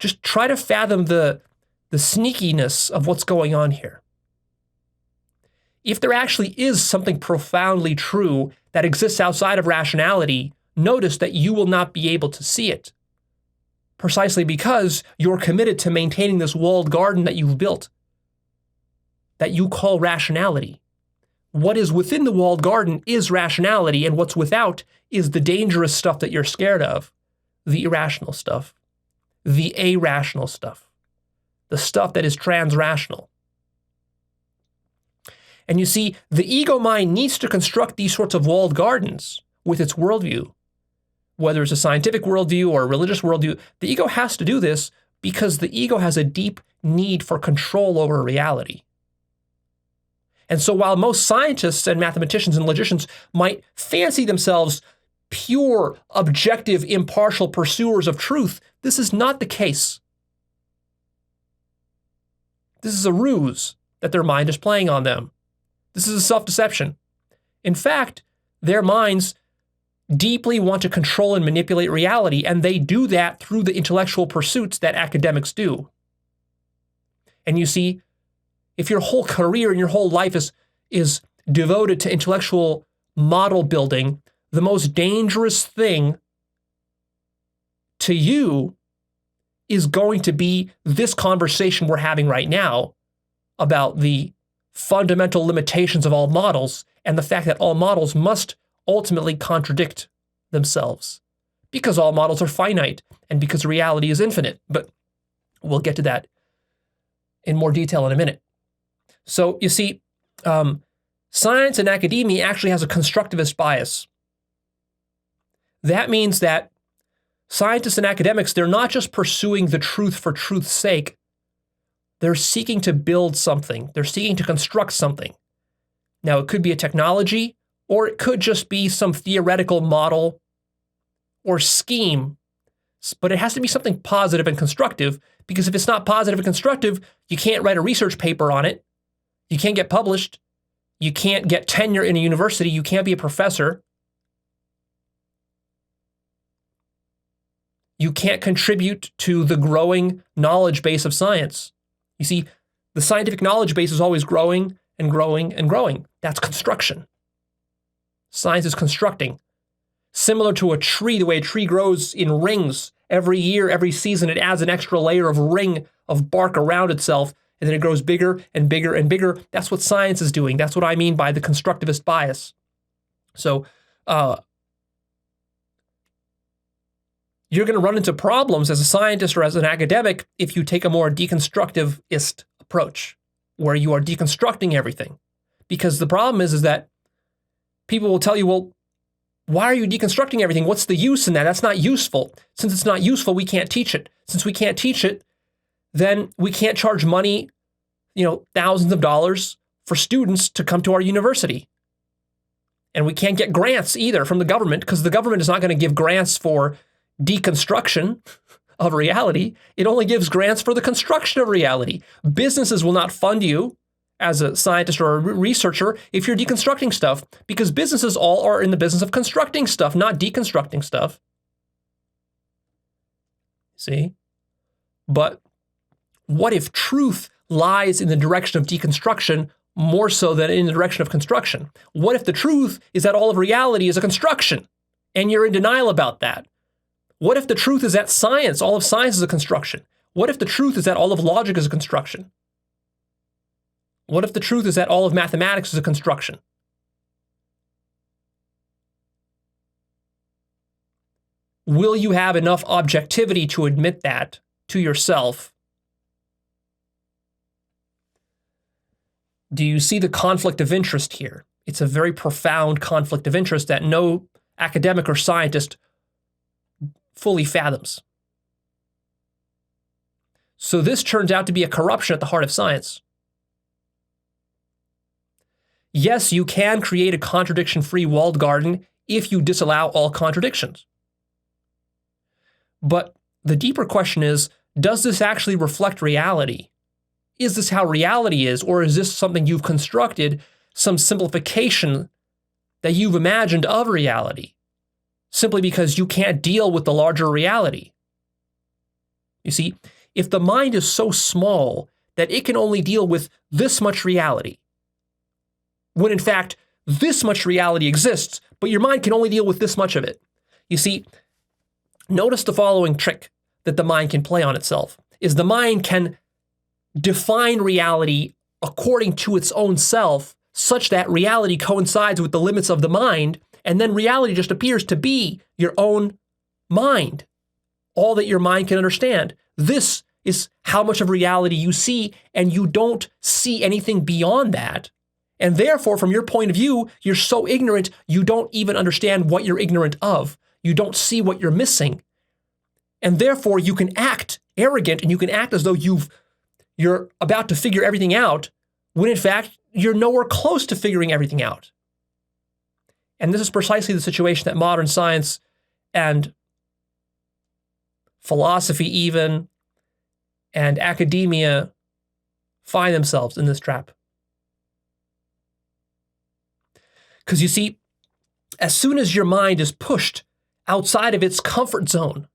Just try to fathom the sneakiness of what's going on here. If there actually is something profoundly true that exists outside of rationality, notice that you will not be able to see it, precisely because you're committed to maintaining this walled garden that you've built, that you call rationality. What is within the walled garden is rationality, and what's without is the dangerous stuff that you're scared of, the irrational stuff, the irrational stuff, the stuff that is transrational. And you see, the ego mind needs to construct these sorts of walled gardens with its worldview. Whether it's a scientific worldview or a religious worldview, the ego has to do this because the ego has a deep need for control over reality. And so while most scientists and mathematicians and logicians might fancy themselves pure, objective, impartial pursuers of truth, this is not the case. This is a ruse that their mind is playing on them. This is a self-deception. In fact, their minds deeply want to control and manipulate reality, and they do that through the intellectual pursuits that academics do. And you see, if your whole career and your whole life is devoted to intellectual model building, the most dangerous thing to you is going to be this conversation we're having right now about the fundamental limitations of all models and the fact that all models must ultimately contradict themselves because all models are finite and because reality is infinite. But we'll get to that in more detail in a minute. So you see, science and academia actually has a constructivist bias. That means that scientists and academics, they're not just pursuing the truth for truth's sake. They're seeking to build something. They're seeking to construct something. Now, it could be a technology, or it could just be some theoretical model or scheme, but it has to be something positive and constructive, because if it's not positive and constructive, you can't write a research paper on it. You can't get published. You can't get tenure in a university. You can't be a professor. You can't contribute to the growing knowledge base of science. You see, the scientific knowledge base is always growing and growing and growing. That's construction. Science is constructing. Similar to a tree, the way a tree grows in rings. Every year, every season, it adds an extra layer of ring of bark around itself, and then it grows bigger and bigger and bigger. That's what science is doing. That's what I mean by the constructivist bias. So, you're going to run into problems as a scientist or as an academic if you take a more deconstructivist approach, where you are deconstructing everything. Because the problem is that people will tell you, well, why are you deconstructing everything? What's the use in that? That's not useful. Since it's not useful, we can't teach it. Since we can't teach it, then we can't charge money, thousands of dollars for students to come to our university. And we can't get grants either from the government, because the government is not going to give grants for deconstruction of reality. It only gives grants for the construction of reality. Businesses will not fund you as a scientist or a researcher if you're deconstructing stuff, because businesses all are in the business of constructing stuff, not deconstructing stuff. See? But what if truth lies in the direction of deconstruction more so than in the direction of construction? What if the truth is that all of reality is a construction and you're in denial about that? What if the truth is that all of science is a construction? What if the truth is that all of logic is a construction? What if the truth is that all of mathematics is a construction? Will you have enough objectivity to admit that to yourself? Do you see the conflict of interest here? It's a very profound conflict of interest that no academic or scientist fully fathoms. So this turns out to be a corruption at the heart of science. Yes, you can create a contradiction-free walled garden if you disallow all contradictions. But the deeper question is, does this actually reflect reality? Is this how reality is, or is this something you've constructed, some simplification that you've imagined of reality, simply because you can't deal with the larger reality? You see, if the mind is so small that it can only deal with this much reality, when in fact, this much reality exists, but your mind can only deal with this much of it. You see, notice the following trick that the mind can play on itself, is the mind can define reality according to its own self, such that reality coincides with the limits of the mind, and then reality just appears to be your own mind, all that your mind can understand. This is how much of reality you see, and you don't see anything beyond that. And therefore, from your point of view, you're so ignorant, you don't even understand what you're ignorant of. You don't see what you're missing. And therefore, you can act arrogant and you can act as though you're about to figure everything out, when in fact, you're nowhere close to figuring everything out. And this is precisely the situation that modern science and philosophy even and academia find themselves in this trap. Because you see, as soon as your mind is pushed outside of its comfort zone,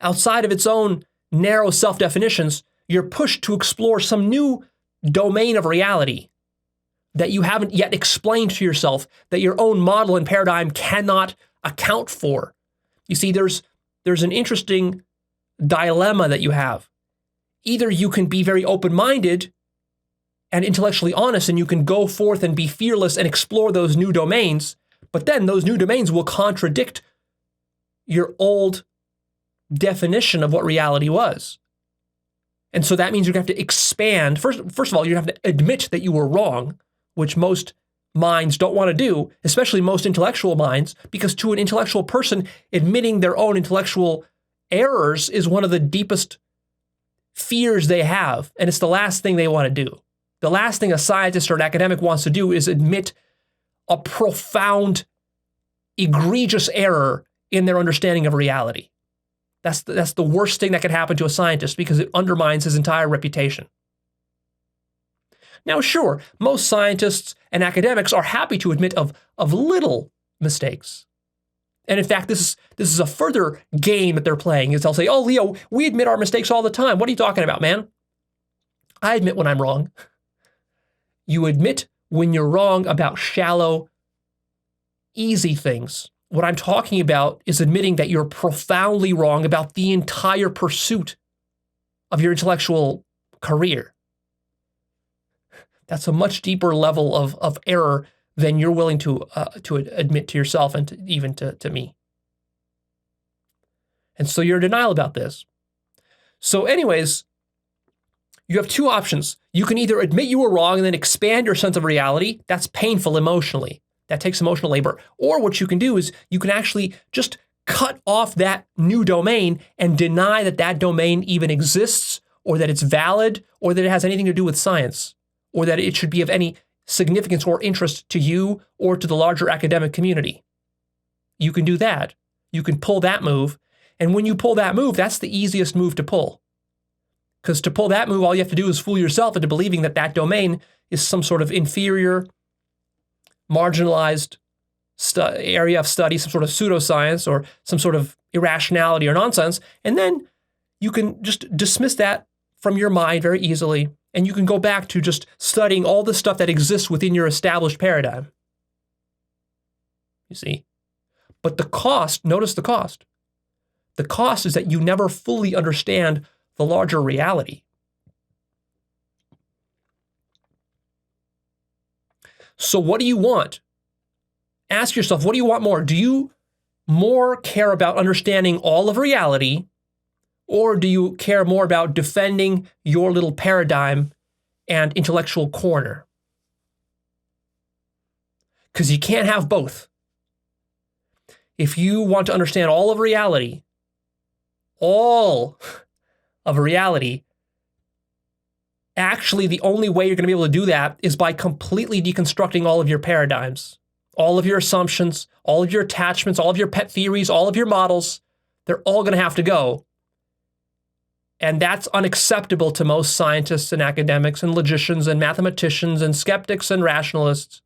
outside of its own narrow self-definitions, you're pushed to explore some new domain of reality that you haven't yet explained to yourself, that your own model and paradigm cannot account for. You see, there's an interesting dilemma that you have. Either you can be very open-minded and intellectually honest, and you can go forth and be fearless and explore those new domains, but then those new domains will contradict your old definition of what reality was. And so that means you're going to have to expand. First of all, you have to admit that you were wrong, which most minds don't want to do, especially most intellectual minds, because to an intellectual person, admitting their own intellectual errors is one of the deepest fears they have, and it's the last thing they want to do. The last thing a scientist or an academic wants to do is admit a profound, egregious error in their understanding of reality. That's the worst thing that could happen to a scientist, because it undermines his entire reputation. Now, sure, most scientists and academics are happy to admit of little mistakes. And in fact, this is a further game that they're playing, is they'll say, "Oh, Leo, we admit our mistakes all the time. What are you talking about, man? I admit when I'm wrong." You admit when you're wrong about shallow, easy things. What I'm talking about is admitting that you're profoundly wrong about the entire pursuit of your intellectual career. That's a much deeper level of error than you're willing to admit to yourself and even to me. And so you're in denial about this. So anyways, you have two options. You can either admit you were wrong and then expand your sense of reality. That's painful emotionally. That takes emotional labor. Or what you can do is you can actually just cut off that new domain and deny that that domain even exists, or that it's valid, or that it has anything to do with science, or that it should be of any significance or interest to you or to the larger academic community. You can do that. You can pull that move. And when you pull that move, that's the easiest move to pull. Because to pull that move, all you have to do is fool yourself into believing that that domain is some sort of inferior, marginalized area of study, some sort of pseudoscience or some sort of irrationality or nonsense. And then you can just dismiss that from your mind very easily. And you can go back to just studying all the stuff that exists within your established paradigm. You see? But the cost, notice the cost. The cost is that you never fully understand the larger reality. So what do you want? Ask yourself, what do you want more? Do you more care about understanding all of reality, or do you care more about defending your little paradigm and intellectual corner? Because you can't have both. If you want to understand all of reality, actually the only way you're going to be able to do that is by completely deconstructing all of your paradigms, all of your assumptions, all of your attachments, all of your pet theories, all of your models. They're all going to have to go. And that's unacceptable to most scientists and academics and logicians and mathematicians and skeptics and rationalists.